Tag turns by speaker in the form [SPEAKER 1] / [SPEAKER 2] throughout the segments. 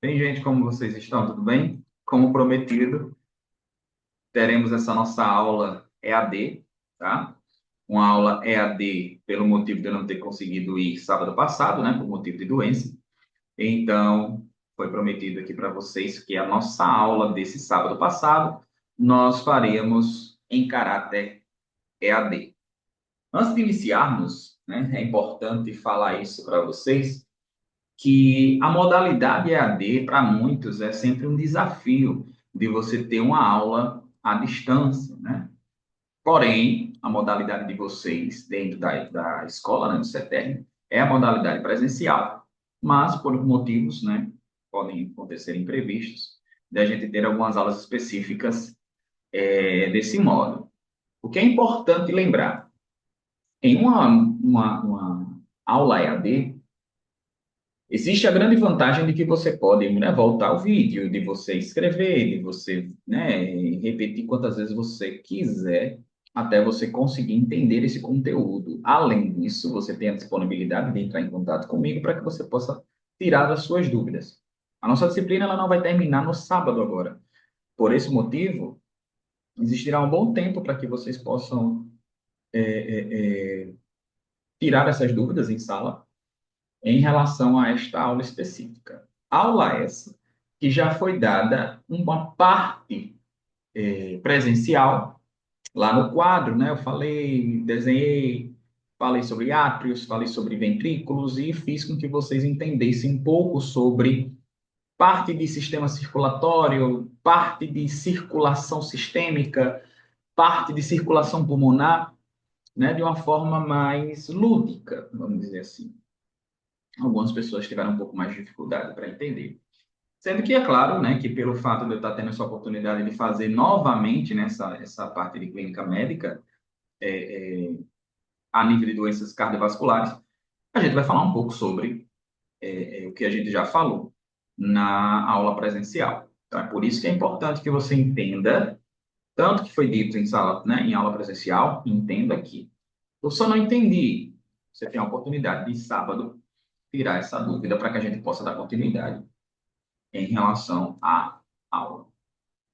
[SPEAKER 1] Bem, gente, como vocês estão? Tudo bem? Como prometido, teremos essa nossa aula EAD, tá? Uma aula EAD pelo motivo de eu não ter conseguido ir sábado passado, né? Por motivo de doença. Então, foi prometido aqui para vocês que a nossa aula desse sábado passado nós faremos em caráter EAD. Antes de iniciarmos, né? É importante falar isso para vocês que a modalidade EAD, para muitos, é sempre um desafio de você ter uma aula à distância, né? Porém, a modalidade de vocês dentro da escola, né, do CETERN, é a modalidade presencial, mas por motivos, né, podem acontecer imprevistos, da gente ter algumas aulas específicas desse modo. O que é importante lembrar, em uma aula EAD, existe a grande vantagem de que você pode, né, voltar o vídeo, de você escrever, de você, né, repetir quantas vezes você quiser, até você conseguir entender esse conteúdo. Além disso, você tem a disponibilidade de entrar em contato comigo para que você possa tirar as suas dúvidas. A nossa disciplina ela não vai terminar no sábado agora. Por esse motivo, existirá um bom tempo para que vocês possam tirar essas dúvidas em sala em relação a esta aula específica. Aula essa que já foi dada uma parte presencial lá no quadro, né? Eu falei, desenhei, falei sobre átrios, falei sobre ventrículos e fiz com que vocês entendessem um pouco sobre parte de sistema circulatório, parte de circulação sistêmica, parte de circulação pulmonar, né? De uma forma mais lúdica, vamos dizer assim. Algumas pessoas tiveram um pouco mais de dificuldade para entender. Sendo que é claro, né, que pelo fato de eu estar tendo essa oportunidade de fazer novamente nessa essa parte de clínica médica, a nível de doenças cardiovasculares, a gente vai falar um pouco sobre o que a gente já falou na aula presencial. Então, é por isso que é importante que você entenda tanto que foi dito em sala, né, em aula presencial, entenda aqui. Eu só não entendi. Você tem a oportunidade de sábado tirar essa dúvida para que a gente possa dar continuidade em relação à aula.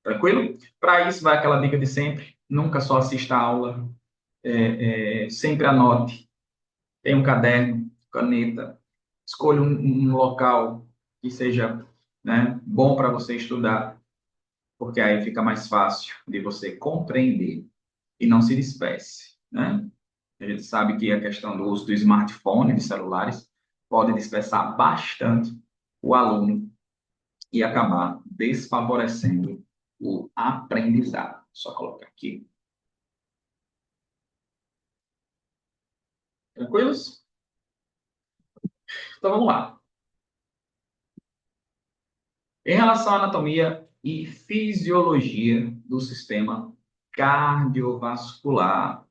[SPEAKER 1] Tranquilo? Para isso, vai aquela dica de sempre: nunca só assista a aula, sempre anote. Tem um caderno, caneta, escolha um local que seja, né, bom para você estudar, porque aí fica mais fácil de você compreender e não se disperse, né? A gente sabe que a questão do uso do smartphone, de celulares, pode dispersar bastante o aluno e acabar desfavorecendo o aprendizado. Só colocar aqui. Tranquilos? Então vamos lá. Em relação à anatomia e fisiologia do sistema cardiovascular,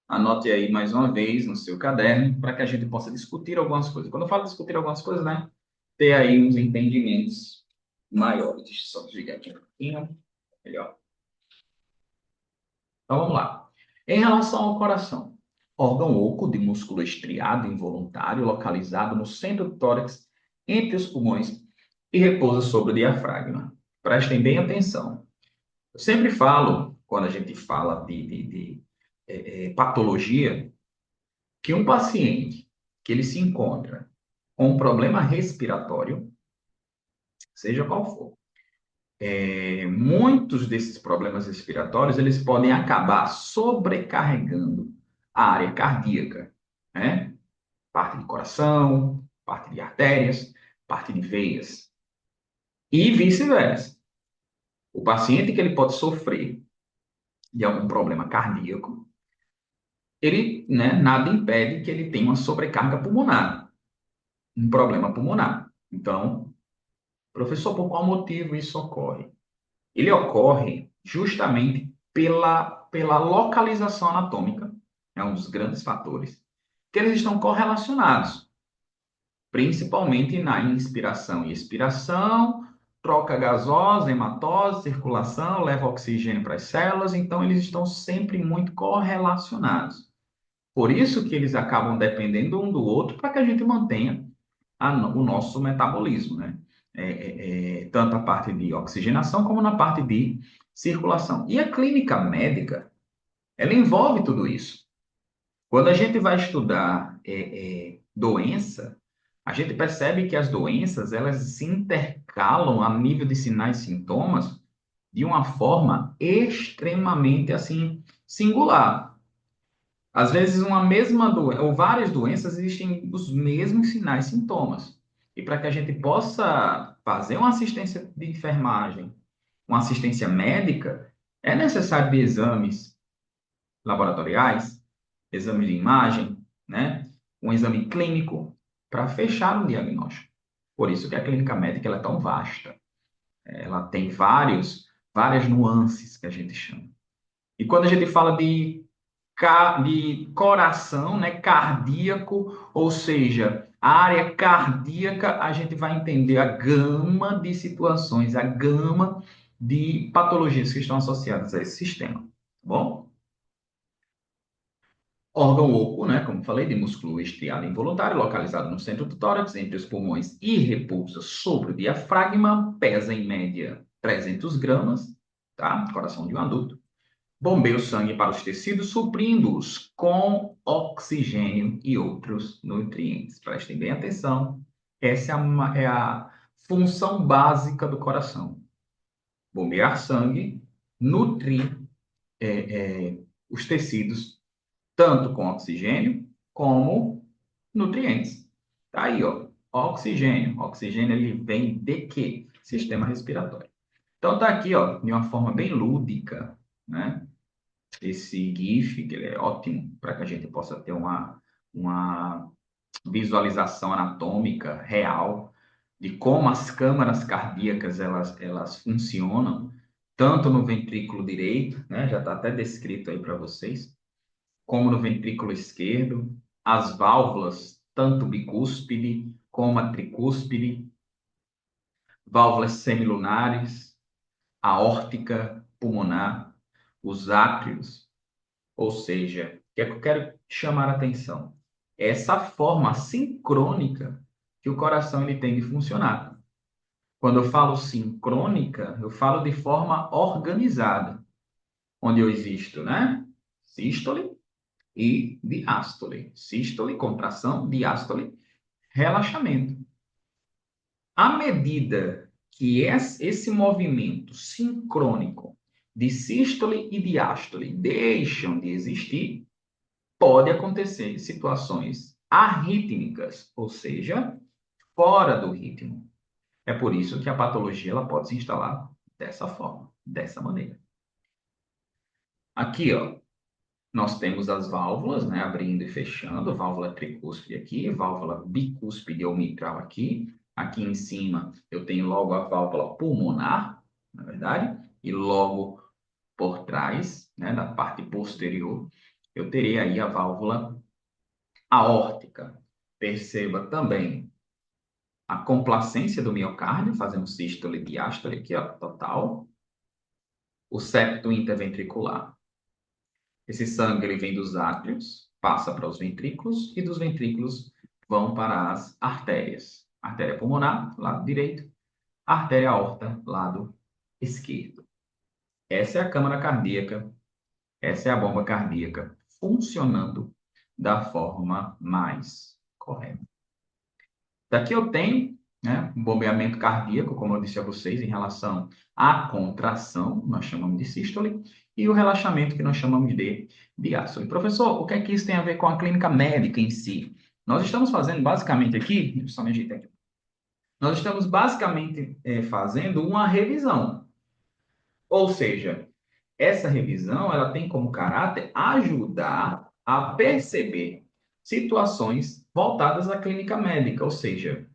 [SPEAKER 1] anote aí mais uma vez no seu caderno para que a gente possa discutir algumas coisas. Quando eu falo discutir algumas coisas, né? Ter aí uns entendimentos maiores. Deixa eu só desligar aqui um pouquinho. Melhor. Então vamos lá. Em relação ao coração, órgão oco de músculo estriado involuntário localizado no centro do tórax, entre os pulmões e repousa sobre o diafragma. Prestem bem atenção. Eu sempre falo, quando a gente fala de patologia, que um paciente que ele se encontra com um problema respiratório, seja qual for, muitos desses problemas respiratórios eles podem acabar sobrecarregando a área cardíaca, né? Parte de coração, parte de artérias, parte de veias e vice-versa. O paciente que ele pode sofrer de algum problema cardíaco, ele, né, nada impede que ele tenha uma sobrecarga pulmonar, um problema pulmonar. Então, professor, por qual motivo isso ocorre? Ele ocorre justamente pela localização anatômica, é um dos grandes fatores, que eles estão correlacionados, principalmente na inspiração e expiração, troca gasosa, hematose, circulação, leva oxigênio para as células, então eles estão sempre muito correlacionados. Por isso que eles acabam dependendo um do outro para que a gente mantenha o nosso metabolismo, né? tanto a parte de oxigenação como na parte de circulação. E a clínica médica, ela envolve tudo isso. Quando a gente vai estudar doença, a gente percebe que as doenças, elas se intercalam a nível de sinais e sintomas de uma forma extremamente, assim, singular. Às vezes, uma mesma doença, ou várias doenças, existem os mesmos sinais e sintomas. E para que a gente possa fazer uma assistência de enfermagem, uma assistência médica, é necessário de exames laboratoriais, exame de imagem, né? Um exame clínico para fechar um diagnóstico. Por isso que a clínica médica ela é tão vasta. Ela tem várias nuances que a gente chama. E quando a gente fala de coração, né, cardíaco, ou seja, a área cardíaca, a gente vai entender a gama de situações, a gama de patologias que estão associadas a esse sistema, tá bom? Órgão oco, né, como falei, de músculo estriado involuntário, localizado no centro do tórax, entre os pulmões e repousa sobre o diafragma, pesa em média 300 gramas, tá? Coração de um adulto. Bombeia o sangue para os tecidos, suprindo-os com oxigênio e outros nutrientes. Prestem bem atenção, essa é a função básica do coração. Bombear sangue, nutrir os tecidos tanto com oxigênio como nutrientes. Tá aí, ó. Oxigênio. Oxigênio ele vem de quê? Sistema respiratório. Então tá aqui, ó, de uma forma bem lúdica, né? Esse GIF, que ele é ótimo para que a gente possa ter uma visualização anatômica real de como as câmaras cardíacas elas funcionam, tanto no ventrículo direito, né? Já está até descrito aí para vocês, como no ventrículo esquerdo, as válvulas, tanto bicúspide como a tricúspide, válvulas semilunares, aórtica, pulmonar, os átrios, ou seja, o que é que eu quero chamar a atenção? Essa forma sincrônica que o coração ele tem de funcionar. Quando eu falo sincrônica, eu falo de forma organizada, onde eu existo, né? Sístole e diástole. Sístole, contração, diástole, relaxamento. À medida que esse movimento sincrônico de sístole e diástole deixam de existir, pode acontecer situações arrítmicas, ou seja, fora do ritmo. É por isso que a patologia ela pode se instalar dessa forma, dessa maneira. Aqui, ó, nós temos as válvulas, né, abrindo e fechando, válvula tricúspide aqui, válvula bicúspide ou mitral aqui. Aqui em cima eu tenho logo a válvula pulmonar, na verdade, e logo por trás, né, da parte posterior, eu terei aí a válvula aórtica. Perceba também a complacência do miocárdio, fazendo sístole e diástole aqui, ó, total. O septo interventricular. Esse sangue ele vem dos átrios, passa para os ventrículos e dos ventrículos vão para as artérias. Artéria pulmonar, lado direito, artéria aorta, lado esquerdo. Essa é a câmara cardíaca, essa é a bomba cardíaca funcionando da forma mais correta. Daqui eu tenho, né, um bombeamento cardíaco, como eu disse a vocês, em relação à contração, nós chamamos de sístole, e o relaxamento, que nós chamamos de diástole. Professor, o que é que isso tem a ver com a clínica médica em si? Nós estamos fazendo basicamente aqui, deixa eu só me ajeitar aqui, nós estamos basicamente fazendo uma revisão. Ou seja, essa revisão ela tem como caráter ajudar a perceber situações voltadas à clínica médica, ou seja,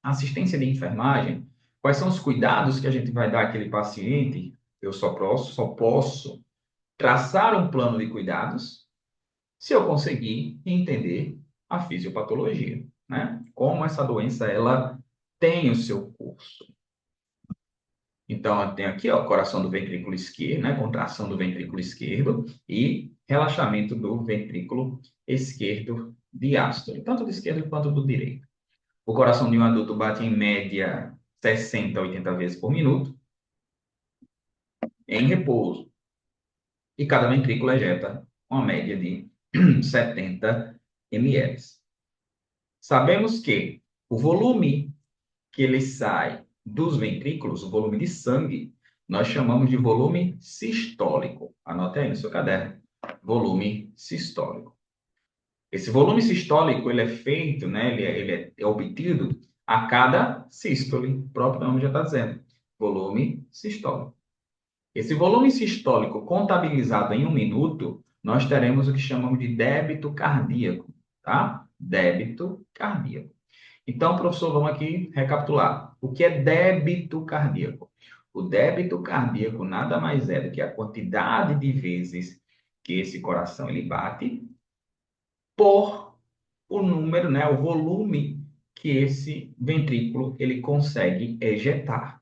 [SPEAKER 1] assistência de enfermagem, quais são os cuidados que a gente vai dar àquele paciente? Eu só posso traçar um plano de cuidados se eu conseguir entender a fisiopatologia, né? Como essa doença ela tem o seu curso. Então, eu tenho aqui, ó, coração do ventrículo esquerdo, né? Contração do ventrículo esquerdo e relaxamento do ventrículo esquerdo diástole, tanto do esquerdo quanto do direito. O coração de um adulto bate em média 60 a 80 vezes por minuto em repouso. E cada ventrículo ejeta uma média de 70 ml. Sabemos que o volume que ele sai dos ventrículos, o volume de sangue, nós chamamos de volume sistólico. Anote aí no seu caderno. Volume sistólico. Esse volume sistólico, ele é feito, né, ele é obtido a cada sístole. O próprio nome já está dizendo. Volume sistólico. Esse volume sistólico contabilizado em 1 minuto, nós teremos o que chamamos de débito cardíaco, tá? Débito cardíaco. Então, professor, vamos aqui recapitular. O que é débito cardíaco? O débito cardíaco nada mais é do que a quantidade de vezes que esse coração ele bate por o número, né, o volume que esse ventrículo ele consegue ejetar.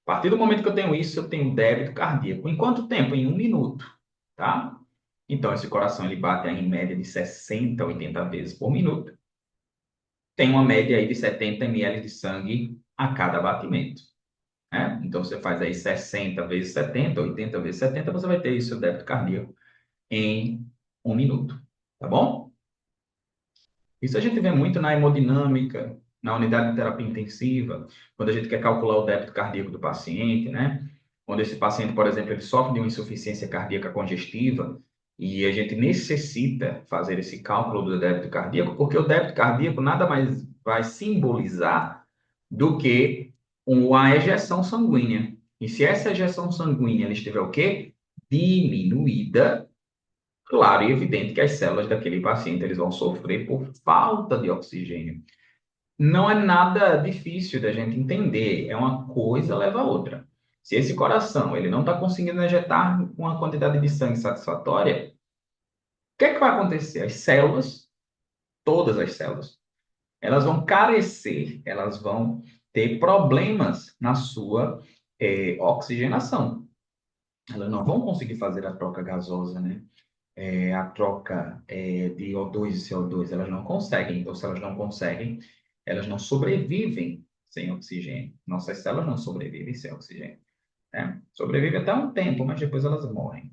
[SPEAKER 1] A partir do momento que eu tenho isso, eu tenho débito cardíaco. Em quanto tempo? Em 1 minuto, tá? Então, esse coração ele bate aí, em média de 60 a 80 vezes por minuto. Tem uma média aí de 70 ml de sangue a cada batimento, né? Então, você faz aí 60 vezes 70, 80 vezes 70, você vai ter aí seu débito cardíaco em 1 minuto, tá bom? Isso a gente vê muito na hemodinâmica, na unidade de terapia intensiva, quando a gente quer calcular o débito cardíaco do paciente, né? Quando esse paciente, por exemplo, ele sofre de uma insuficiência cardíaca congestiva e a gente necessita fazer esse cálculo do débito cardíaco, porque o débito cardíaco nada mais vai simbolizar do que uma ejeção sanguínea. E se essa ejeção sanguínea ela estiver o quê? Diminuída, claro e evidente que as células daquele paciente eles vão sofrer por falta de oxigênio. Não é nada difícil da gente entender, é uma coisa leva a outra. Se esse coração ele não está conseguindo injetar uma quantidade de sangue satisfatória, o que é que vai acontecer? As células, todas as células, elas vão carecer, elas vão ter problemas na sua oxigenação. Elas não vão conseguir fazer a troca gasosa, né? A troca de O2 e CO2, elas não conseguem. Então, se elas não conseguem, elas não sobrevivem sem oxigênio. Nossas células não sobrevivem sem oxigênio, né? Sobrevivem até um tempo, mas depois elas morrem.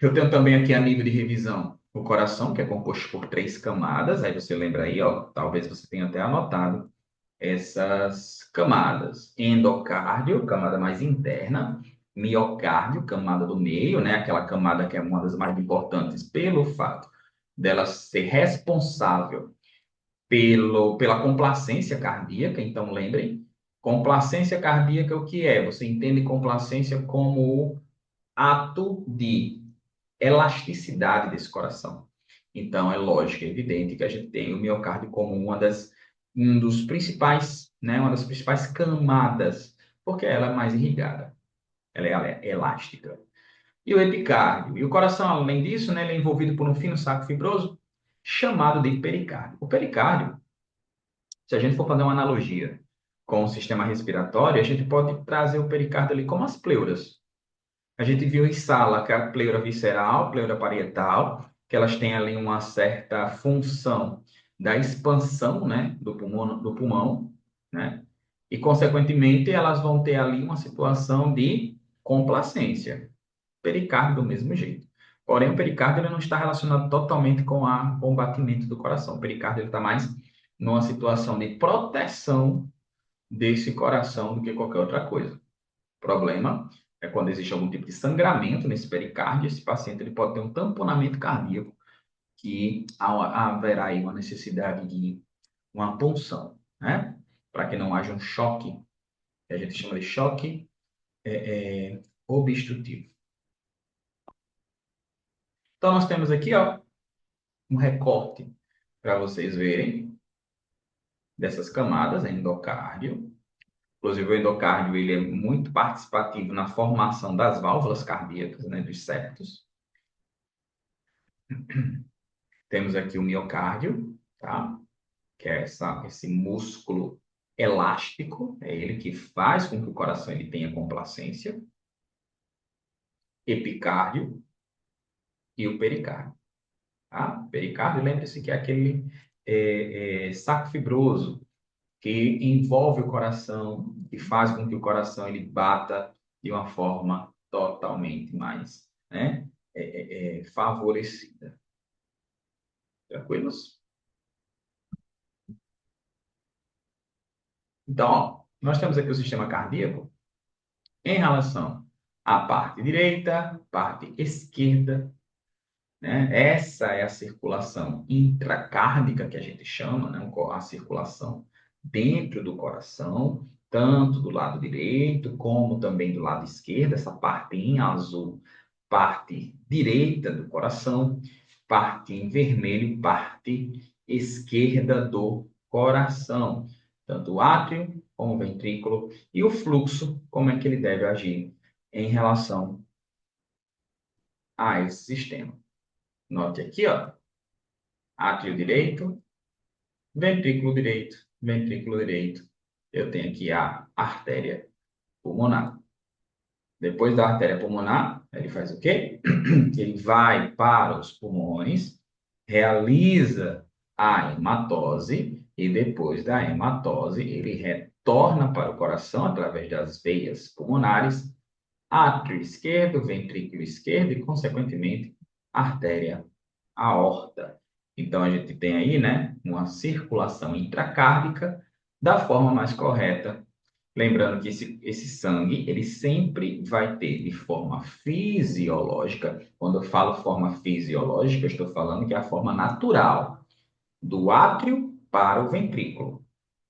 [SPEAKER 1] Eu tenho também aqui a nível de revisão o coração, que é composto por 3 camadas. Aí você lembra aí, ó, talvez você tenha até anotado essas camadas. Endocárdio, camada mais interna. Miocárdio, camada do meio, né? Aquela camada que é uma das mais importantes pelo fato dela ser responsável pela complacência cardíaca. Então, lembrem, complacência cardíaca o que é? Você entende complacência como o ato de elasticidade desse coração. Então, é lógico, é evidente que a gente tem o miocárdio como um dos principais, né, uma das principais camadas, porque ela é mais irrigada, ela é elástica. E o epicárdio? E o coração, além disso, né, ele é envolvido por um fino saco fibroso chamado de pericárdio. O pericárdio, se a gente for fazer uma analogia com o sistema respiratório, a gente pode trazer o pericárdio ali como as pleuras. A gente viu em sala que a pleura visceral, pleura parietal, que elas têm ali uma certa função da expansão, né, do pulmão, né? E, consequentemente, elas vão ter ali uma situação de complacência. Pericárdio do mesmo jeito. Porém, o pericárdio ele não está relacionado totalmente com o batimento do coração. O pericárdio ele está mais numa situação de proteção desse coração do que qualquer outra coisa. Problema é quando existe algum tipo de sangramento nesse pericárdio, esse paciente ele pode ter um tamponamento cardíaco, que haverá aí uma necessidade de uma punção, né? Para que não haja um choque, que a gente chama de choque obstrutivo. Então, nós temos aqui, ó, um recorte para vocês verem dessas camadas, endocárdio. Inclusive, o endocárdio ele é muito participativo na formação das válvulas cardíacas, né, dos septos. Temos aqui o miocárdio, tá? Que é esse músculo elástico, é ele que faz com que o coração ele tenha complacência. Epicárdio e o pericárdio. Tá? Pericárdio, lembre-se que é aquele saco fibroso que envolve o coração e faz com que o coração ele bata de uma forma totalmente mais, né, favorecida. Tranquilos? Então, ó, nós temos aqui o sistema cardíaco em relação à parte direita, parte esquerda, né? Essa é a circulação intracárdica que a gente chama, né? A circulação dentro do coração, tanto do lado direito como também do lado esquerdo, essa parte em azul, parte direita do coração, parte em vermelho, parte esquerda do coração, tanto o átrio como o ventrículo, e o fluxo, como é que ele deve agir em relação a esse sistema. Note aqui, ó, átrio direito, ventrículo direito. Eu tenho aqui a artéria pulmonar. Depois da artéria pulmonar, ele faz o quê? Ele vai para os pulmões, realiza a hematose e depois da hematose ele retorna para o coração através das veias pulmonares, átrio esquerdo, ventrículo esquerdo e, consequentemente, artéria aorta. Então, a gente tem aí, né, uma circulação intracárdica da forma mais correta. Lembrando que esse sangue, ele sempre vai ter de forma fisiológica. Quando eu falo forma fisiológica, eu estou falando que é a forma natural do átrio para o ventrículo.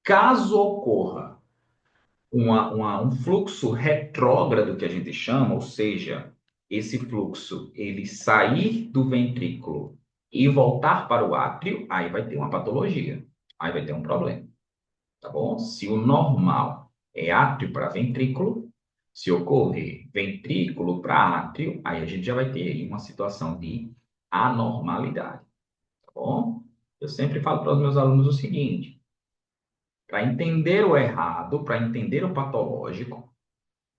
[SPEAKER 1] Caso ocorra um fluxo retrógrado que a gente chama, ou seja, esse fluxo ele sair do ventrículo e voltar para o átrio, aí vai ter uma patologia, aí vai ter um problema, tá bom? Se o normal é átrio para ventrículo, se ocorrer ventrículo para átrio, aí a gente já vai ter aí uma situação de anormalidade, tá bom? Eu sempre falo para os meus alunos o seguinte: para entender o errado, para entender o patológico,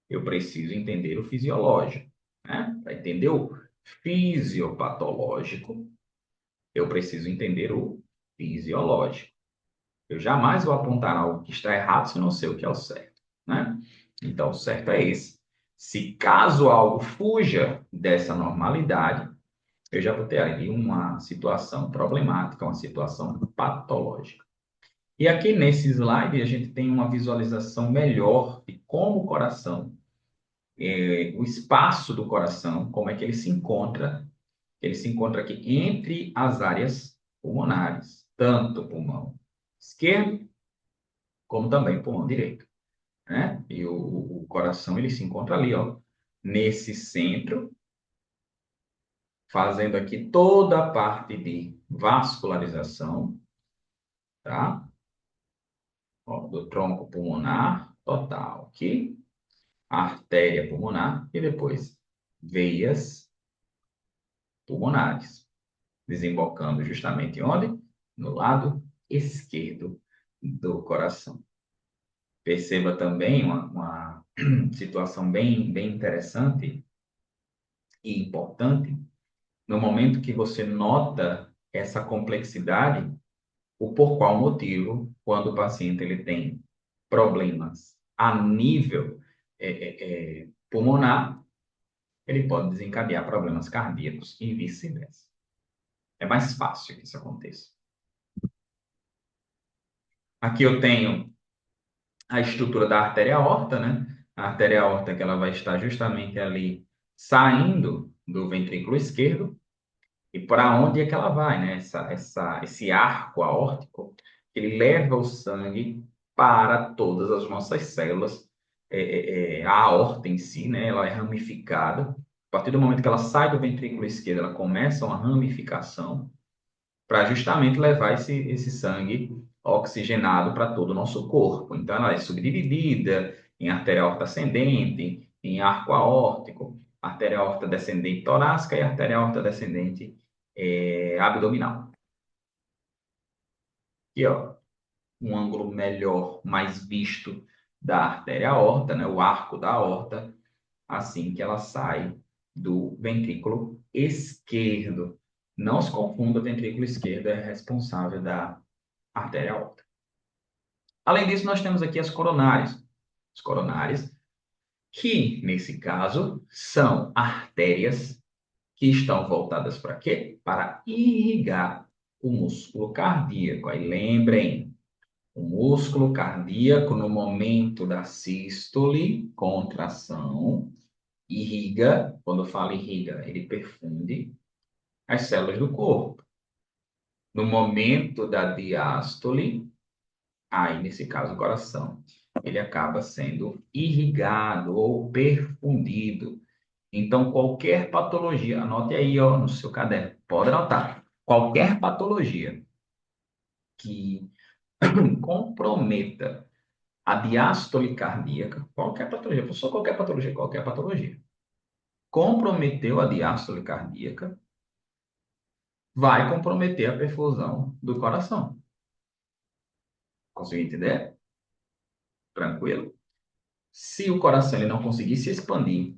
[SPEAKER 1] eu preciso entender o fisiológico, né? Para entender o fisiopatológico, eu preciso entender o fisiológico. Eu jamais vou apontar algo que está errado se eu não sei o que é o certo, né? Então, o certo é esse. Se caso algo fuja dessa normalidade, eu já vou ter ali uma situação problemática, uma situação patológica. E aqui nesse slide a gente tem uma visualização melhor de como o coração, o espaço do coração, como é que ele se encontra. Ele se encontra aqui entre as áreas pulmonares, tanto o pulmão esquerdo como também o pulmão direito, né? E o coração ele se encontra ali, ó, nesse centro, fazendo aqui toda a parte de vascularização, tá? Ó, do tronco pulmonar total aqui, artéria pulmonar e depois veias pulmonares, desembocando justamente onde? No lado esquerdo do coração. Perceba também uma situação bem interessante e importante. No momento que você nota essa complexidade, o por qual motivo, quando o paciente ele tem problemas a nível pulmonar, ele pode desencadear problemas cardíacos e vice-versa. É mais fácil que isso aconteça. Aqui eu tenho a estrutura da artéria aorta, né? A artéria aorta que ela vai estar justamente ali saindo do ventrículo esquerdo. E para onde é que ela vai, né? Esse arco aórtico, ele leva o sangue para todas as nossas células. A aorta em si, né? Ela é ramificada. A partir do momento que ela sai do ventrículo esquerdo, ela começa uma ramificação para justamente levar esse sangue oxigenado para todo o nosso corpo. Então, ela é subdividida em artéria aorta ascendente, em arco aórtico, artéria aorta descendente torácica e artéria aorta descendente abdominal. Aqui, ó, um ângulo melhor, mais visto da artéria aorta, né, o arco da aorta, assim que ela sai do ventrículo esquerdo. Não se confunda, o ventrículo esquerdo é responsável da artéria aorta. Além disso, nós temos aqui as coronárias. As coronárias, que, nesse caso, são artérias que estão voltadas para quê? Para irrigar o músculo cardíaco. Aí lembrem, o músculo cardíaco, no momento da sístole, contração, irriga, quando eu falo irriga, ele perfunde as células do corpo. No momento da diástole, aí nesse caso o coração, ele acaba sendo irrigado ou perfundido. Então, qualquer patologia, anote aí ó, no seu caderno, pode anotar, qualquer patologia que comprometa a diástole cardíaca, qualquer patologia, comprometeu a diástole cardíaca, vai comprometer a perfusão do coração. Conseguiu entender? Tranquilo? Se o coração ele não conseguir se expandir,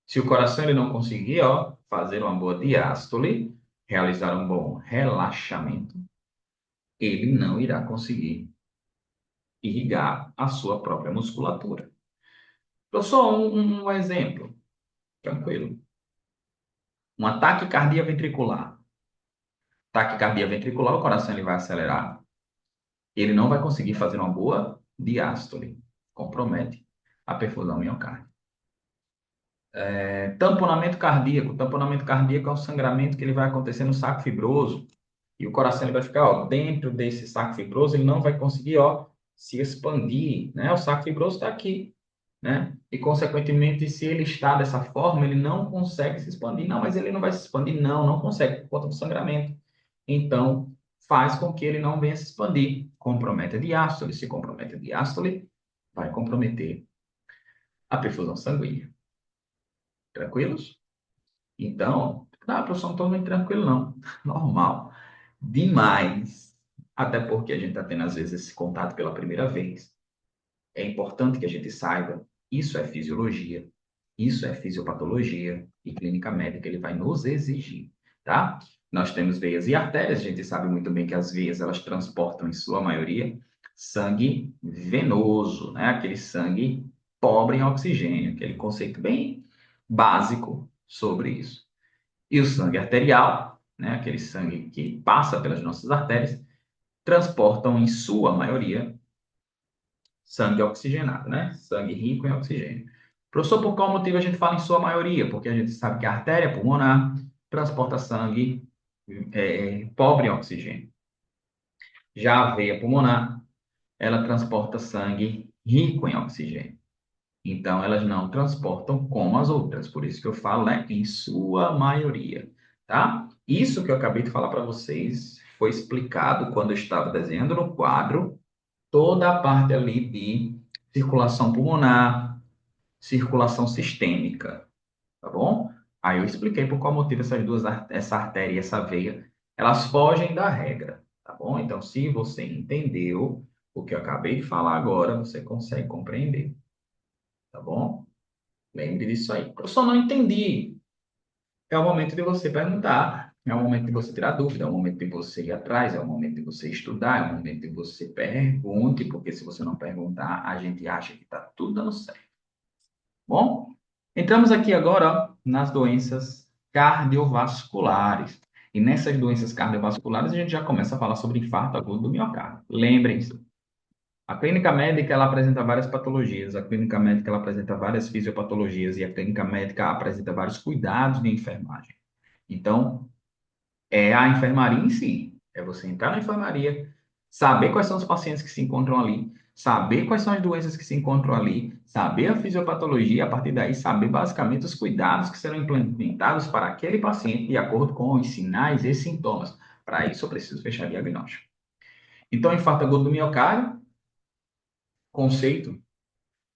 [SPEAKER 1] se o coração ele não conseguir, ó, fazer uma boa diástole, realizar um bom relaxamento, ele não irá conseguir irrigar a sua própria musculatura. Eu só um exemplo, tranquilo. Um ataque cardíaco ventricular. Taquicardia ventricular, o coração ele vai acelerar, ele não vai conseguir fazer uma boa diástole, compromete a perfusão miocárdica. Tamponamento cardíaco é um sangramento que ele vai acontecer no saco fibroso e o coração ele vai ficar ó, dentro desse saco fibroso, ele não vai conseguir ó, se expandir, né? O saco fibroso está aqui, né? E consequentemente, se ele está dessa forma, ele não consegue se expandir. Não, mas ele não vai se expandir, não consegue por conta do sangramento. Então, faz com que ele não venha se expandir. Compromete a diástole. Se compromete a diástole, vai comprometer a perfusão sanguínea. Tranquilos? Então, professor, não estou muito tranquilo, não. Normal. Demais. Até porque a gente está tendo, às vezes, esse contato pela primeira vez. É importante que a gente saiba, isso é fisiologia, isso é fisiopatologia e clínica médica ele vai nos exigir, tá? Nós temos veias e artérias, a gente sabe muito bem que as veias elas transportam em sua maioria sangue venoso, né? Aquele sangue pobre em oxigênio, aquele conceito bem básico sobre isso. E o sangue arterial, né? Aquele sangue que passa pelas nossas artérias, transportam em sua maioria sangue oxigenado, né? Sangue rico em oxigênio. Professor, por qual motivo a gente fala em sua maioria? Porque a gente sabe que a artéria pulmonar transporta sangue pobre em oxigênio. Já a veia pulmonar, ela transporta sangue rico em oxigênio. Então, elas não transportam como as outras. Por isso que eu falo, né, em sua maioria, tá? Isso que eu acabei de falar para vocês foi explicado quando eu estava desenhando no quadro toda a parte ali de circulação pulmonar, circulação sistêmica, tá bom? Aí eu expliquei por qual motivo essas duas, essa artéria e essa veia, elas fogem da regra, tá bom? Então, se você entendeu o que eu acabei de falar agora, você consegue compreender, tá bom? Lembre disso aí. Eu só não entendi. É o momento de você perguntar, é o momento de você tirar dúvida, é o momento de você ir atrás, é o momento de você estudar, é o momento de você pergunte, porque se você não perguntar, a gente acha que está tudo dando certo. Bom, entramos aqui agora ó, nas doenças cardiovasculares. E nessas doenças cardiovasculares, a gente já começa a falar sobre infarto agudo do miocárdio. Lembrem-se, a clínica médica ela apresenta várias patologias, a clínica médica ela apresenta várias fisiopatologias e a clínica médica apresenta vários cuidados de enfermagem. Então, é a enfermaria em si. É você entrar na enfermaria, saber quais são os pacientes que se encontram ali, saber quais são as doenças que se encontram ali, saber a fisiopatologia, a partir daí saber basicamente os cuidados que serão implementados para aquele paciente de acordo com os sinais e sintomas. Para isso, eu preciso fechar diagnóstico. Então, infarto agudo do miocárdio, conceito,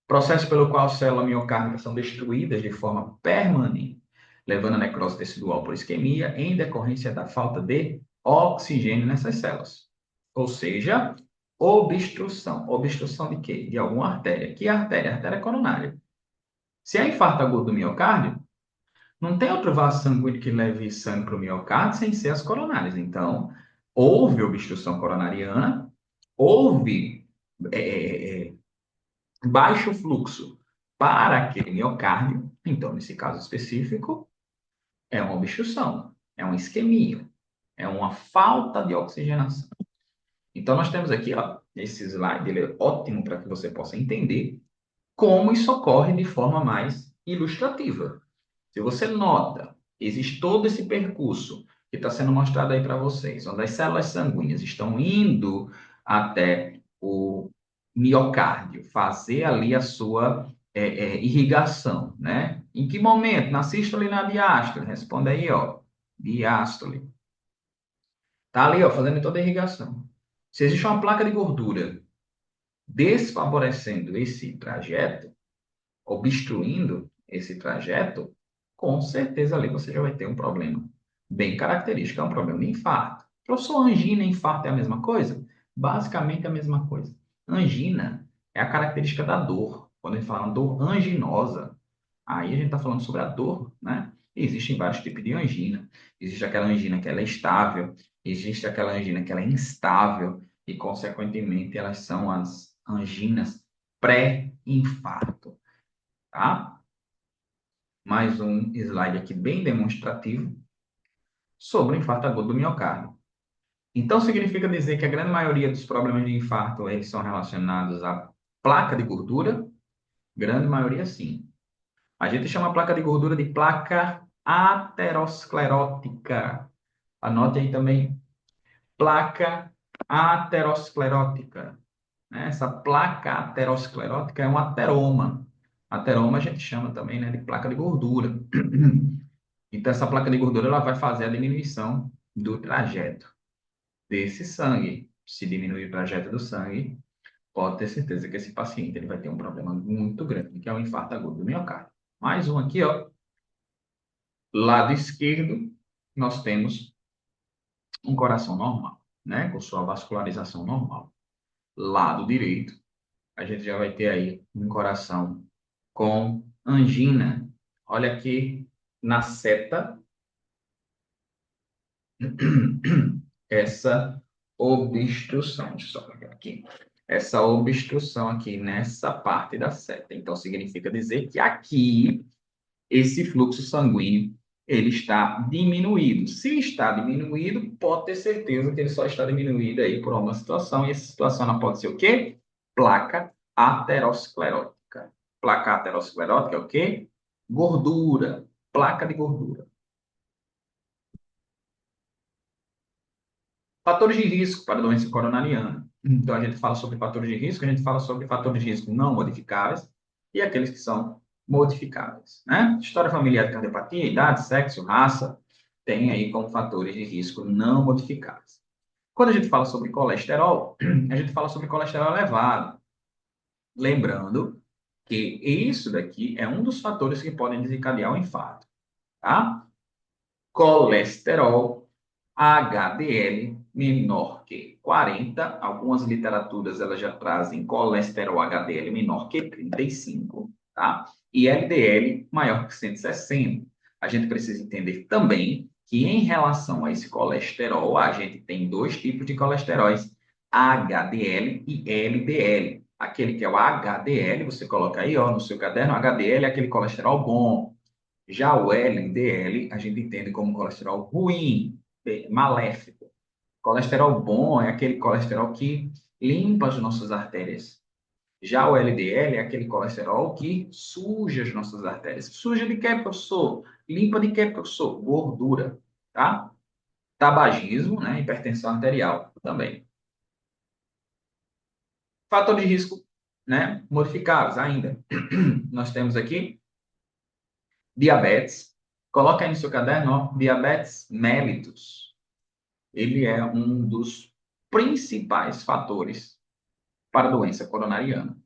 [SPEAKER 1] processo pelo qual células miocárdicas são destruídas de forma permanente, levando a necrose tecidual por isquemia em decorrência da falta de oxigênio nessas células. Ou seja, obstrução. Obstrução de quê? De alguma artéria. Que artéria? Artéria coronária. Se é infarto agudo do miocárdio, não tem outro vaso sanguíneo que leve sangue para o miocárdio sem ser as coronárias. Então, houve obstrução coronariana, houve baixo fluxo para aquele miocárdio, então, nesse caso específico, é uma obstrução, é uma isquemia, é uma falta de oxigenação. Então, nós temos aqui, ó, esse slide, ele é ótimo para que você possa entender como isso ocorre de forma mais ilustrativa. Se você nota, existe todo esse percurso que está sendo mostrado aí para vocês, onde as células sanguíneas estão indo até o miocárdio, fazer ali a sua irrigação, né? Em que momento? Na sístole e na diástole? Responde aí, ó. Diástole. Tá ali, ó, fazendo toda a irrigação. Se existe uma placa de gordura desfavorecendo esse trajeto, obstruindo esse trajeto, com certeza ali você já vai ter um problema bem característico, é um problema de infarto. Professor, angina e infarto é a mesma coisa? Basicamente a mesma coisa. Angina é a característica da dor. Quando a gente fala dor anginosa, aí a gente está falando sobre a dor, né? E existem vários tipos de angina. Existe aquela angina que ela é estável, existe aquela angina que ela é instável, e, consequentemente, elas são as anginas pré-infarto, tá? Mais um slide aqui bem demonstrativo sobre o infarto agudo do miocárdio. Então, significa dizer que a grande maioria dos problemas de infarto eles são relacionados à placa de gordura? Grande maioria, sim. A gente chama a placa de gordura de placa aterosclerótica. Anote aí também, placa aterosclerótica, né? Essa placa aterosclerótica é um ateroma. Ateroma a gente chama também, né, de placa de gordura. Então, essa placa de gordura ela vai fazer a diminuição do trajeto desse sangue. Se diminuir o trajeto do sangue, pode ter certeza que esse paciente ele vai ter um problema muito grande, que é o infarto agudo do miocárdio. Mais um aqui, ó. Lado esquerdo, nós temos um coração normal, né, com sua vascularização normal. Lado direito, a gente já vai ter aí um coração com angina. Olha aqui na seta essa obstrução. Deixa eu só pegar aqui. Essa obstrução aqui nessa parte da seta. Então, significa dizer que aqui, esse fluxo sanguíneo, ele está diminuído. Se está diminuído, pode ter certeza que ele só está diminuído aí por uma situação. E essa situação ela pode ser o quê? Placa aterosclerótica. Placa aterosclerótica é o quê? Gordura. Placa de gordura. Fatores de risco para a doença coronariana. Então, a gente fala sobre fatores de risco, a gente fala sobre fatores de risco não modificáveis e aqueles que são modificáveis, né? História familiar de cardiopatia, idade, sexo, raça, tem aí como fatores de risco não modificáveis. Quando a gente fala sobre colesterol, a gente fala sobre colesterol elevado. Lembrando que isso daqui é um dos fatores que podem desencadear o infarto, tá? Colesterol HDL menor que 40, algumas literaturas elas já trazem colesterol HDL menor que 35, tá? E LDL maior que 160. A gente precisa entender também que em relação a esse colesterol, a gente tem dois tipos de colesteróis, HDL e LDL. Aquele que é o HDL, você coloca aí, ó, no seu caderno, HDL é aquele colesterol bom. Já o LDL, a gente entende como colesterol ruim, maléfico. Colesterol bom é aquele colesterol que limpa as nossas artérias. Já o LDL é aquele colesterol que suja as nossas artérias. Suja de quê, professor? Limpa de quê, professor? Gordura, tá? Tabagismo, né? Hipertensão arterial também. Fator de risco, né? Modificáveis ainda. Nós temos aqui diabetes. Coloca aí no seu caderno, ó, diabetes mellitus. Ele é um dos principais fatores para a doença coronariana,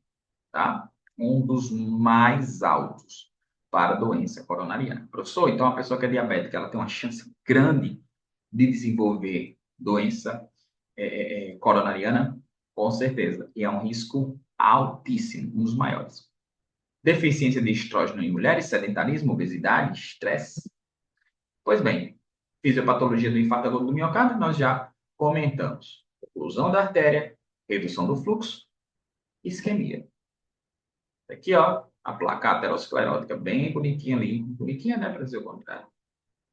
[SPEAKER 1] tá? Um dos mais altos para a doença coronariana. Professor, então a pessoa que é diabética, ela tem uma chance grande de desenvolver doença coronariana? Com certeza. E é um risco altíssimo, um dos maiores. Deficiência de estrógeno em mulheres, sedentarismo, obesidade, estresse. Pois bem, fisiopatologia do infarto agudo do miocárdio, nós já comentamos. Oclusão da artéria, redução do fluxo, isquemia. Aqui, ó, a placa aterosclerótica bem bonitinha ali, bonitinha, né, para dizer o contrário,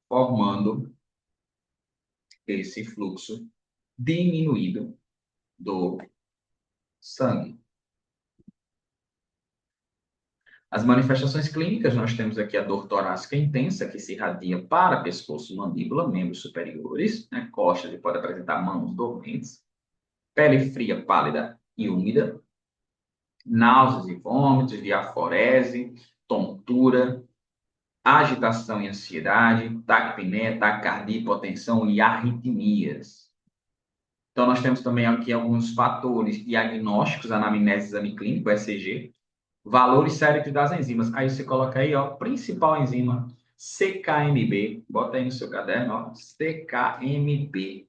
[SPEAKER 1] formando esse fluxo diminuído do sangue. As manifestações clínicas, nós temos aqui a dor torácica intensa, que se irradia para pescoço, mandíbula, membros superiores, né, costas, e pode apresentar mãos dormentes, pele fria, pálida e úmida, náuseas e vômitos, diaforese, tontura, agitação e ansiedade, taquipneia, taquicardia, hipotensão e arritmias. Então, nós temos também aqui alguns fatores diagnósticos, anamnese, exame clínico, ECG, valores séricos das enzimas. Aí você coloca aí, ó, principal enzima, CKMB, bota aí no seu caderno, ó, CKMB,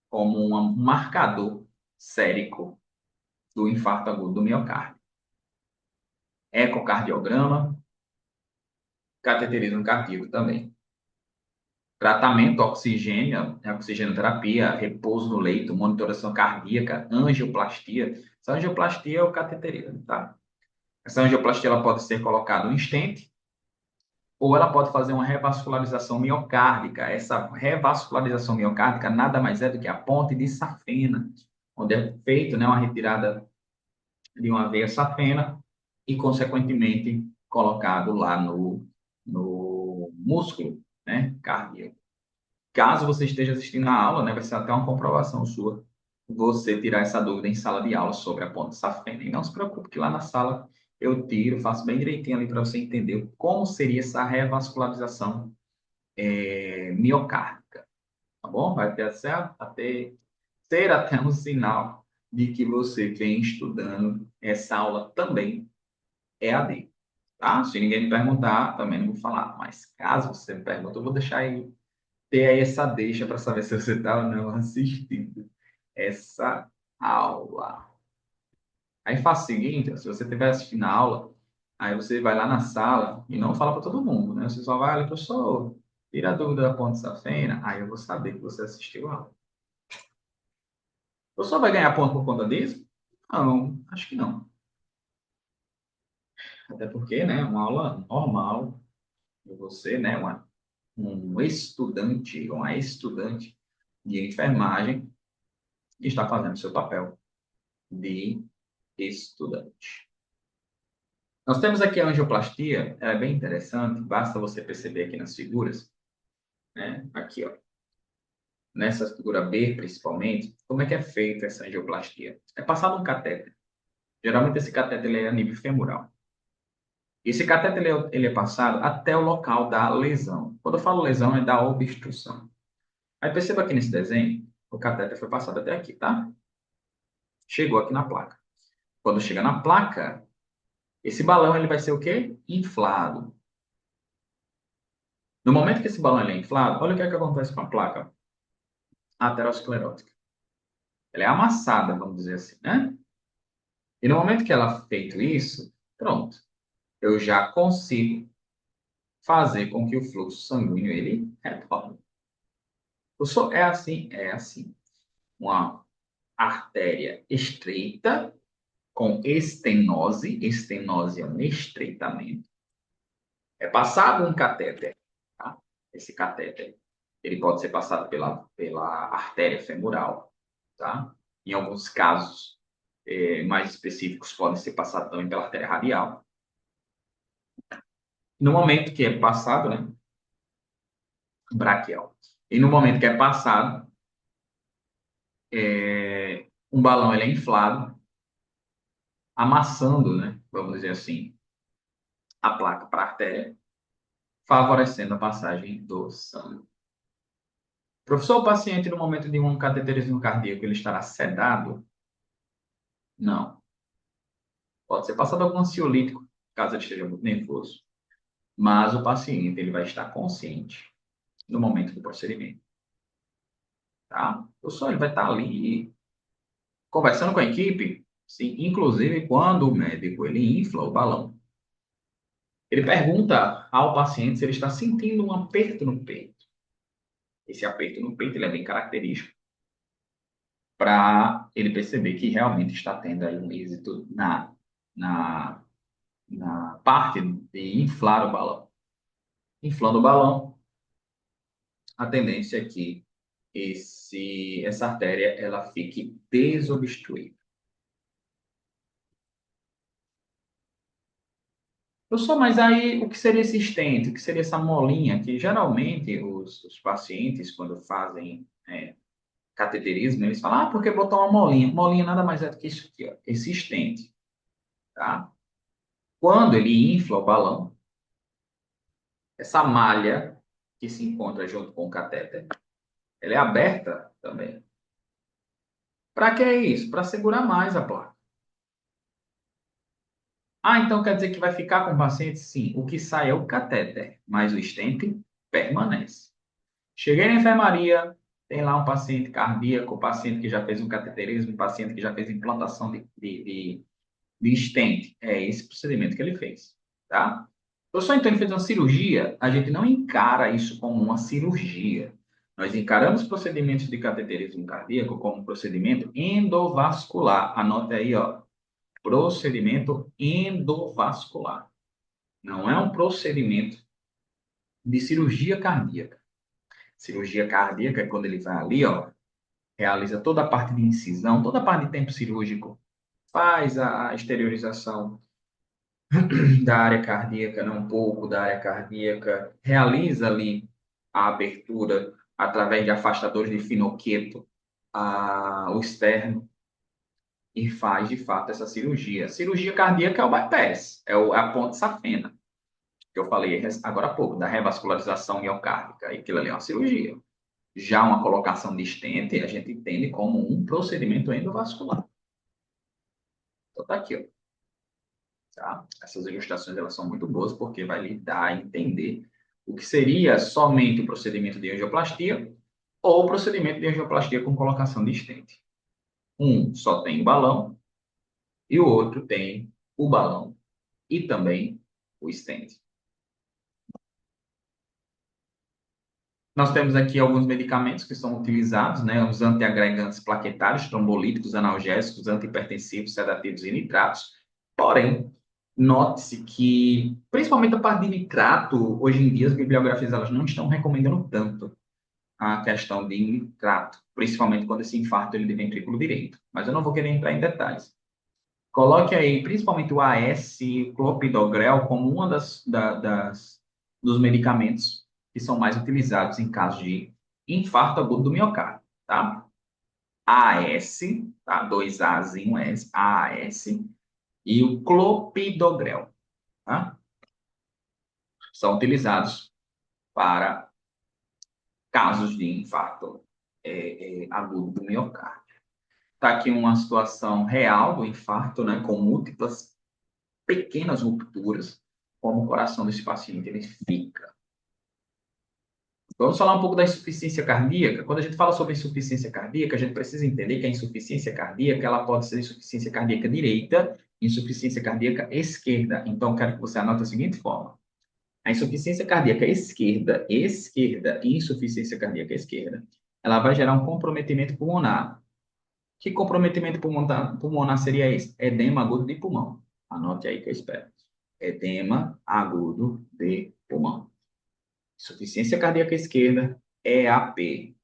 [SPEAKER 1] como um marcador sérico do infarto agudo do miocárdio. Ecocardiograma, cateterismo cardíaco também. Tratamento, oxigenoterapia, repouso no leito, monitoração cardíaca, angioplastia. Essa angioplastia é o cateterismo, tá? Essa angioplastia ela pode ser colocada um stent ou ela pode fazer uma revascularização miocárdica. Essa revascularização miocárdica nada mais é do que a ponte de safena, onde é feito, né, uma retirada de uma veia safena e, consequentemente, colocado lá no músculo, né, cardíaco. Caso você esteja assistindo a aula, né, vai ser até uma comprovação sua, você tirar essa dúvida em sala de aula sobre a ponte safena. E não se preocupe que lá na sala eu tiro, faço bem direitinho ali para você entender como seria essa revascularização miocárdica, tá bom? Vai ter ser até um sinal de que você vem estudando essa aula também EAD, tá? Se ninguém me perguntar, também não vou falar, mas caso você me pergunte, eu vou deixar aí ter aí essa deixa para saber se você está ou não assistindo essa aula. Aí faz o seguinte, se você estiver assistindo a aula, aí você vai lá na sala e não fala para todo mundo, né? Você só vai ali, professor, tira a dúvida da ponte safena, aí eu vou saber que você assistiu a aula. O professor vai ganhar ponto por conta disso? Não, acho que não. Até porque, né, uma aula normal de você, né, um estudante, uma estudante de enfermagem está fazendo seu papel de estudante. Nós temos aqui a angioplastia, ela é bem interessante, basta você perceber aqui nas figuras, né? Aqui, ó, nessa figura B, principalmente, como é que é feita essa angioplastia? É passado um catéter. Geralmente esse catéter ele é a nível femoral. Esse catéter ele é passado até o local da lesão. Quando eu falo lesão, é da obstrução. Aí perceba aqui nesse desenho, o catéter foi passado até aqui, tá? Chegou aqui na placa. Quando chega na placa, esse balão ele vai ser o quê? Inflado. No momento que esse balão ele é inflado, olha o que é que acontece com a placa aterosclerótica. Ela é amassada, vamos dizer assim, né? E no momento que ela feito isso, pronto, eu já consigo fazer com que o fluxo sanguíneo ele retorne. É assim, é assim. Uma artéria estreita com estenose é um estreitamento. É passado um catéter, tá? Esse catéter, ele pode ser passado pela artéria femoral, tá? Em alguns casos mais específicos, podem ser passados também pela artéria radial. No momento que é passado, né? Braquial. E no momento que é passado, um balão ele é inflado, amassando, né? Vamos dizer assim, a placa para a artéria, favorecendo a passagem do sangue. Professor, o paciente no momento de um cateterismo cardíaco, ele estará sedado? Não. Pode ser passado algum ansiolítico, caso ele esteja muito nervoso. Mas o paciente ele vai estar consciente no momento do procedimento. Tá? O professor ele vai estar ali conversando com a equipe, sim, inclusive quando o médico ele infla o balão. Ele pergunta ao paciente se ele está sentindo um aperto no peito. Esse aperto no peito ele é bem característico. para ele perceber que realmente está tendo aí um êxito na, na parte de inflar o balão. Inflando o balão, a tendência é que essa artéria ela fique desobstruída. Professor, mas aí o que seria esse stent? O que seria essa molinha? Que geralmente os pacientes, quando fazem cateterismo, eles falam, porque botou uma molinha. Molinha nada mais é do que isso aqui, ó, esse stent, tá? Quando ele infla o balão, essa malha que se encontra junto com o catéter, ela é aberta também. Para que é isso? Para segurar mais a placa. Então quer dizer que vai ficar com o paciente? Sim. O que sai é o catéter, mas o stent permanece. Cheguei na enfermaria, tem lá um paciente cardíaco, um paciente que já fez um cateterismo, um paciente que já fez implantação de stent. É esse procedimento que ele fez, tá? Professor, então ele fez uma cirurgia, a gente não encara isso como uma cirurgia. Nós encaramos procedimentos de cateterismo cardíaco como um procedimento endovascular. Anote aí, ó, procedimento endovascular. Não é um procedimento de cirurgia cardíaca. Cirurgia cardíaca é quando ele vai ali, ó, realiza toda a parte de incisão, toda a parte de tempo cirúrgico, faz a exteriorização da área cardíaca, não um pouco da área cardíaca, realiza ali a abertura através de afastadores de finoqueto, o externo, e faz de fato essa cirurgia. Cirurgia cardíaca é o bypass, a ponte safena, que eu falei agora há pouco, da revascularização miocárdica, e aquilo ali é uma cirurgia. Já uma colocação de stent, a gente entende como um procedimento endovascular. Então, tá aqui, ó. Tá? Essas ilustrações elas são muito boas porque vai lhe dar a entender o que seria somente o procedimento de angioplastia ou o procedimento de angioplastia com colocação de stent. Um só tem o balão e o outro tem o balão e também o stent. Nós temos aqui alguns medicamentos que são utilizados, né? Os antiagregantes plaquetários, trombolíticos, analgésicos, antihipertensivos, sedativos e nitratos. Porém, note-se que, principalmente a parte de nitrato, hoje em dia as bibliografias elas não estão recomendando tanto a questão de nitrato, principalmente quando esse infarto ele de ventrículo direito. Mas eu não vou querer entrar em detalhes. Coloque aí, principalmente o AS, o clopidogrel, como uma dos medicamentos que são mais utilizados em caso de infarto agudo do miocárdio, tá? AS, tá? Dois A's e um S, AS, e o clopidogrel, tá? São utilizados para casos de infarto agudo do miocárdio. Está aqui uma situação real do infarto, né, com múltiplas pequenas rupturas, como o coração desse paciente ele fica. Vamos falar um pouco da insuficiência cardíaca. Quando a gente fala sobre insuficiência cardíaca, a gente precisa entender que a insuficiência cardíaca ela pode ser insuficiência cardíaca direita, insuficiência cardíaca esquerda. Então, quero que você anote da seguinte forma: a insuficiência cardíaca esquerda e insuficiência cardíaca esquerda, ela vai gerar um comprometimento pulmonar. Que comprometimento pulmonar seria esse? Edema agudo de pulmão. Anote aí que eu espero. Edema agudo de pulmão. Insuficiência cardíaca esquerda, EAP.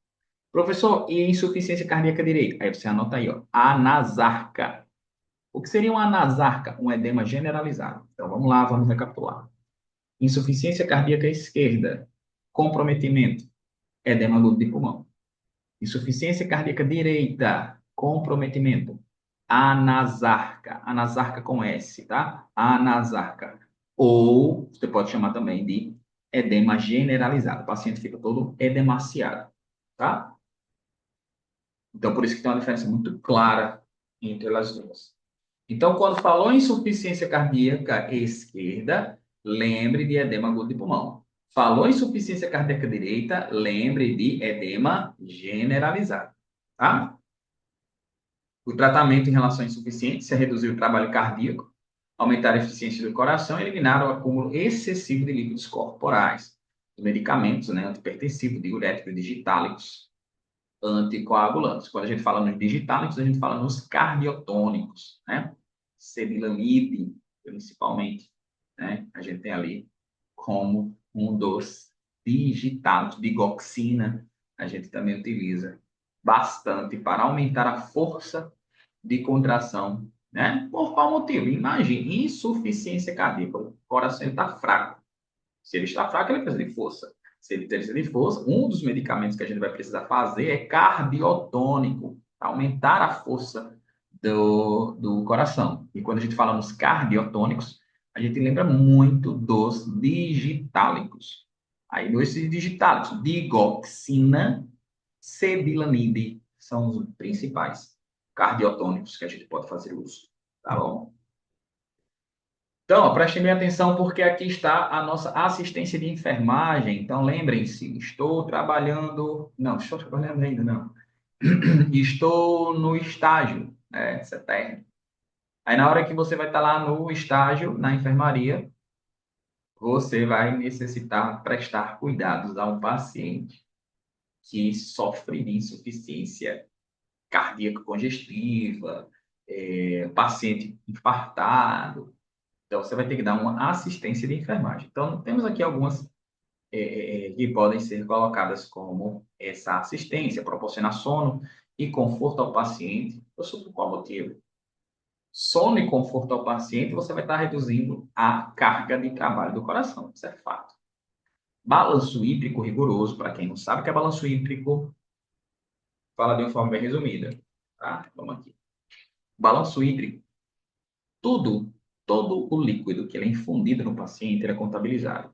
[SPEAKER 1] Professor, e insuficiência cardíaca direita? Aí você anota aí, ó, anasarca. O que seria uma anasarca? Um edema generalizado. Então vamos lá, vamos recapitular. Insuficiência cardíaca esquerda, comprometimento, edema agudo de pulmão. Insuficiência cardíaca direita, comprometimento, anasarca. Anasarca com S, tá? Anasarca. Ou você pode chamar também de edema generalizado. O paciente fica todo edemaciado, tá? Então, por isso que tem uma diferença muito clara entre as duas. Então, quando falou em insuficiência cardíaca esquerda, lembre de edema agudo de pulmão. Falou em insuficiência cardíaca direita, lembre de edema generalizado, tá? O tratamento em relação à insuficiência é reduzir o trabalho cardíaco, aumentar a eficiência do coração e eliminar o acúmulo excessivo de líquidos corporais. Os medicamentos, né, antihipertensivos, diuréticos, digitálicos. anticoagulantes. Quando a gente fala nos digitálicos, a gente fala nos cardiotônicos, né? Cebilanide, principalmente, né? A gente tem ali como um dos digitálicos, digoxina, a gente também utiliza bastante para aumentar a força de contração, né? Por qual motivo? Imagine, insuficiência cardíaca, o coração está fraco. Se ele está fraco, ele precisa de força. Se ele precisa de força, um dos medicamentos que a gente vai precisar fazer é cardiotônico, aumentar a força do coração. E quando a gente fala nos cardiotônicos, a gente lembra muito dos digitálicos. Aí, esses digitálicos, digoxina, cebilanide, são os principais cardiotônicos que a gente pode fazer uso. Tá bom? Então, ó, prestem bem atenção porque aqui está a nossa assistência de enfermagem. Então, lembrem-se, estou trabalhando... Não, estou trabalhando ainda, não. Estou no estágio, né? Isso é técnico. Aí, na hora que você vai estar lá no estágio, na enfermaria, você vai necessitar prestar cuidados a um paciente que sofre de insuficiência cardíaca congestiva, paciente infartado. Então, você vai ter que dar uma assistência de enfermagem. Então, temos aqui algumas que podem ser colocadas como essa assistência, proporcionar sono e conforto ao paciente. Por qual motivo? Sono e conforto ao paciente, você vai estar reduzindo a carga de trabalho do coração. Isso é fato. Balanço hídrico rigoroso, para quem não sabe o que é balanço hídrico, fala de uma forma bem resumida. Tá? Vamos aqui. Balanço hídrico, tudo, todo o líquido que ele é infundido no paciente, ele é contabilizado.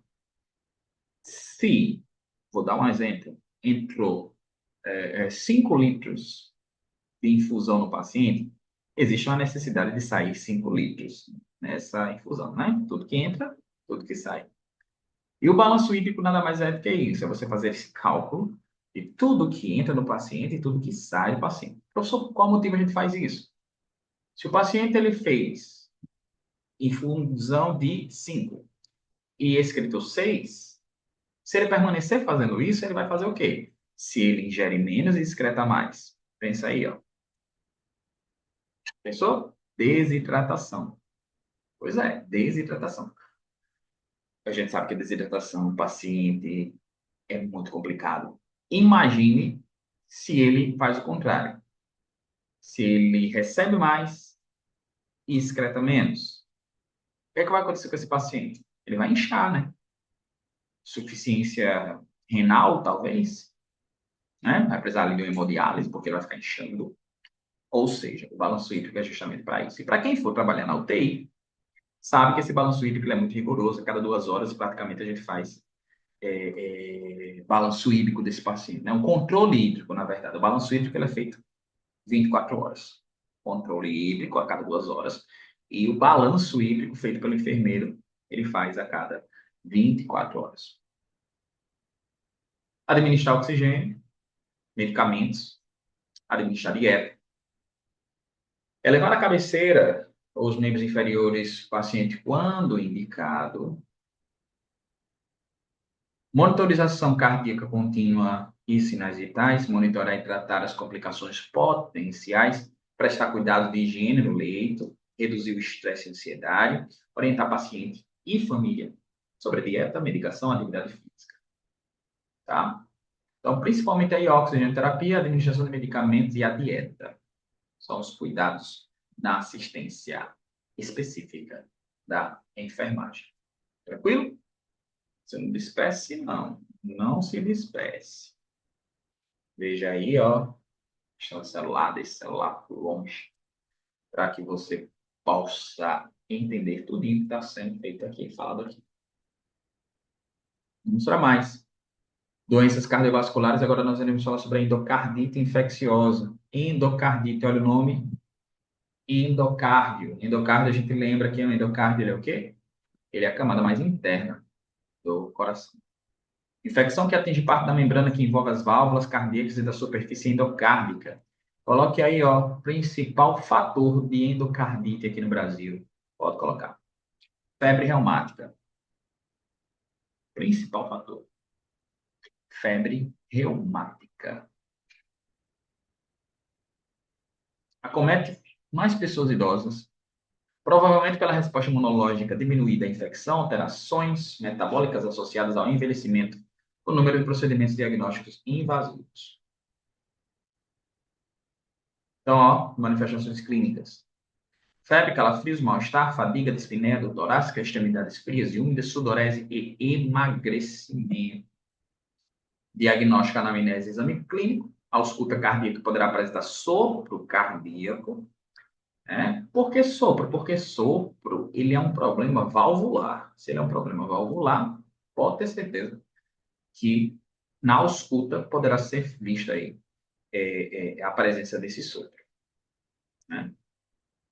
[SPEAKER 1] Se, vou dar um exemplo, entrou 5 litros de infusão no paciente, existe uma necessidade de sair 5 litros nessa infusão, né? Tudo que entra, tudo que sai. E o balanço hídrico nada mais é do que isso, é você fazer esse cálculo de tudo que entra no paciente e tudo que sai do paciente. Professor, por qual motivo a gente faz isso? Se o paciente ele fez infusão de 5 e escrito 6, se ele permanecer fazendo isso, ele vai fazer o quê? Se ele ingere menos e excreta mais. Pensa aí, ó. Pensou? Desidratação. Pois é, desidratação. A gente sabe que a desidratação do paciente é muito complicado. Imagine se ele faz o contrário. Se ele recebe mais e excreta menos. O que é que vai acontecer com esse paciente? Ele vai inchar, né? Suficiência renal, talvez, né? Vai precisar ali de uma hemodiálise, porque ele vai ficar inchando. Ou seja, o balanço hídrico é justamente para isso. E para quem for trabalhar na UTI, sabe que esse balanço hídrico é muito rigoroso. A cada 2 horas, praticamente, a gente faz balanço hídrico desse paciente. Né? Um controle hídrico, na verdade. O balanço hídrico ele é feito 24 horas. Controle hídrico a cada 2 horas. E o balanço hídrico feito pelo enfermeiro, ele faz a cada 24 horas. Administrar oxigênio, medicamentos, administrar dieta. Elevar a cabeceira ou os membros inferiores do paciente quando indicado. Monitorização cardíaca contínua e sinais vitais, monitorar e tratar as complicações potenciais, prestar cuidado de higiene no leito, reduzir o estresse e ansiedade, orientar paciente e família sobre a dieta, medicação, atividade física. Tá? Então, principalmente a oxigenoterapia, a administração de medicamentos e a dieta. São os cuidados na assistência específica da enfermagem. Tranquilo? Se não despece, não. Não se despece. Veja aí, ó. Deixa o celular, desse celular por longe. Para que você possa entender tudo que está sendo feito aqui, falado aqui. Vamos para mais. Doenças cardiovasculares, agora nós iremos falar sobre a endocardite infecciosa. Endocardite, olha o nome. Endocárdio. Endocárdio, a gente lembra que o endocárdio ele é o quê? Ele é a camada mais interna do coração. Infecção que atinge parte da membrana que envolve as válvulas cardíacas e da superfície endocárdica. Coloque aí, ó, principal fator de endocardite aqui no Brasil. Pode colocar. Febre reumática. Principal fator. Febre reumática. acomete mais pessoas idosas, provavelmente pela resposta imunológica diminuída à infecção, alterações metabólicas associadas ao envelhecimento, o número de procedimentos diagnósticos invasivos. Então, ó, manifestações clínicas. Febre, calafrios, mal-estar, fadiga, dispneia do torácica, extremidades frias e úmidas, sudorese e emagrecimento. Diagnóstico, anamnese, exame clínico. Ausculta cardíaca poderá apresentar sopro cardíaco. Né? Por que sopro? Porque sopro, ele é um problema valvular. Se ele é um problema valvular, pode ter certeza que na ausculta poderá ser vista aí a presença desse sopro. Né?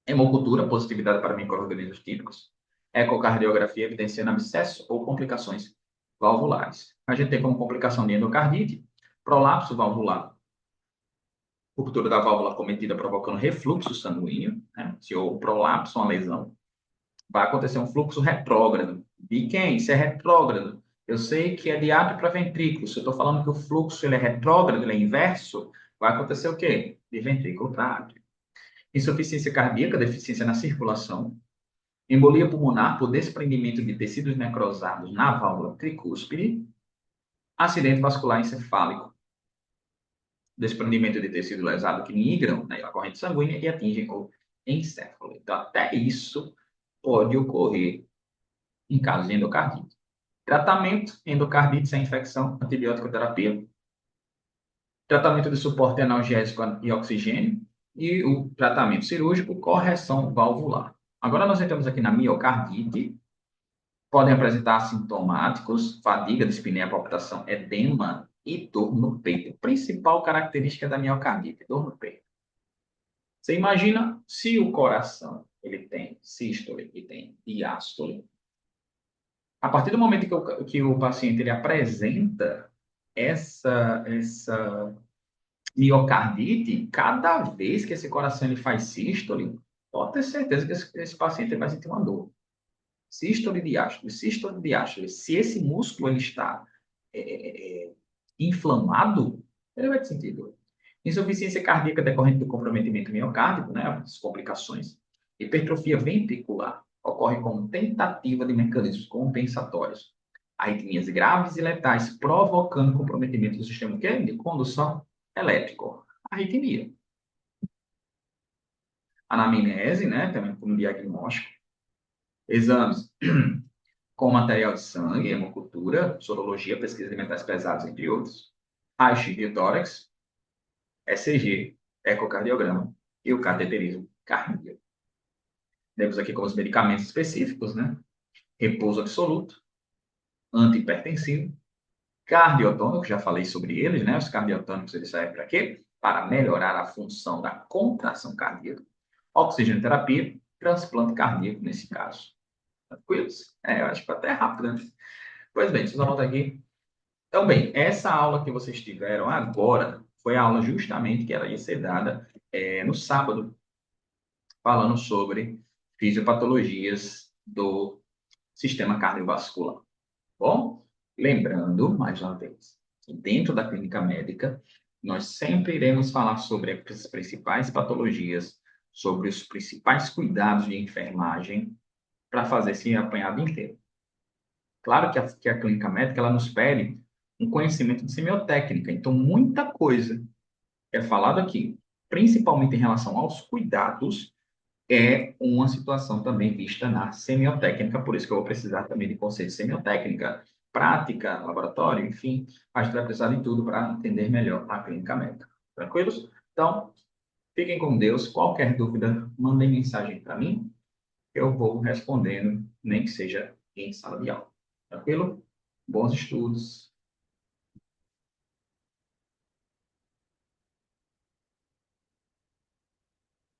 [SPEAKER 1] Hemocultura, positividade para micro-organismos típicos. Ecocardiografia evidenciando abscesso ou complicações valvulares. A gente tem como complicação de endocardite, prolapso valvular, ruptura da válvula cometida provocando refluxo sanguíneo, né? Se houve prolapso, uma lesão, vai acontecer um fluxo retrógrado. De quem? Se é retrógrado. Eu sei que é de átrio para ventrículo. Se eu estou falando que o fluxo ele é retrógrado, ele é inverso, vai acontecer o quê? De ventrículo para átrio. Insuficiência cardíaca, deficiência na circulação. Embolia pulmonar por desprendimento de tecidos necrosados na válvula tricúspide. Acidente vascular encefálico. Desprendimento de tecido lesado que migram na corrente sanguínea e atingem o encéfalo. Então, até isso pode ocorrer em caso de endocardite. Tratamento, endocardite sem infecção, antibiótico terapia. Tratamento de suporte analgésico e oxigênio. E o tratamento cirúrgico, correção valvular. Agora nós entramos aqui na miocardite. Podem apresentar assintomáticos, fadiga, dispneia, palpitação, edema e dor no peito. Principal característica da miocardite, dor no peito. Você imagina se o coração ele tem sístole e tem diástole. A partir do momento que o paciente ele apresenta essa miocardite, cada vez que esse coração ele faz sístole, pode ter certeza que esse paciente vai sentir uma dor. Sístole diástole, sístole diástole. Se esse músculo ele está inflamado, ele vai sentir dor. Insuficiência cardíaca decorrente do comprometimento miocárdico, né, as complicações. Hipertrofia ventricular ocorre como tentativa de mecanismos compensatórios. Arritmias graves e letais, provocando comprometimento do sistema de condução elétrico. Arritmia. Anamnese, né, também como diagnóstico. Exames com material de sangue, hemocultura, sorologia, pesquisa de metais pesados, entre outros. Raio-x de tórax, ECG, ecocardiograma e o cateterismo cardíaco. Temos aqui como os medicamentos específicos, né? Repouso absoluto, antihipertensivo, cardiotônico, já falei sobre eles, né? Os cardiotônicos, eles servem para quê? Para melhorar a função da contração cardíaca. Oxigênio terapia, transplante cardíaco nesse caso. Tranquilos? Eu acho que foi até rápido, né? Pois bem, vocês anotam aqui. Então, bem, essa aula que vocês tiveram agora foi a aula justamente que ela ia ser dada no sábado, falando sobre fisiopatologias do sistema cardiovascular. Bom, lembrando, mais uma vez, que dentro da clínica médica, nós sempre iremos falar sobre as principais patologias, sobre os principais cuidados de enfermagem para fazer esse apanhado inteiro. Claro que a clínica médica ela nos pede um conhecimento de semiotécnica, então muita coisa é falado aqui, principalmente em relação aos cuidados, é uma situação também vista na semiotécnica, por isso que eu vou precisar também de conceito de semiotécnica, prática, laboratório, enfim, a gente vai precisar de tudo para entender melhor a clínica médica. Tranquilos? Então, fiquem com Deus. Qualquer dúvida, mandem mensagem para mim, eu vou respondendo, nem que seja em sala de aula. Tranquilo? Bons estudos.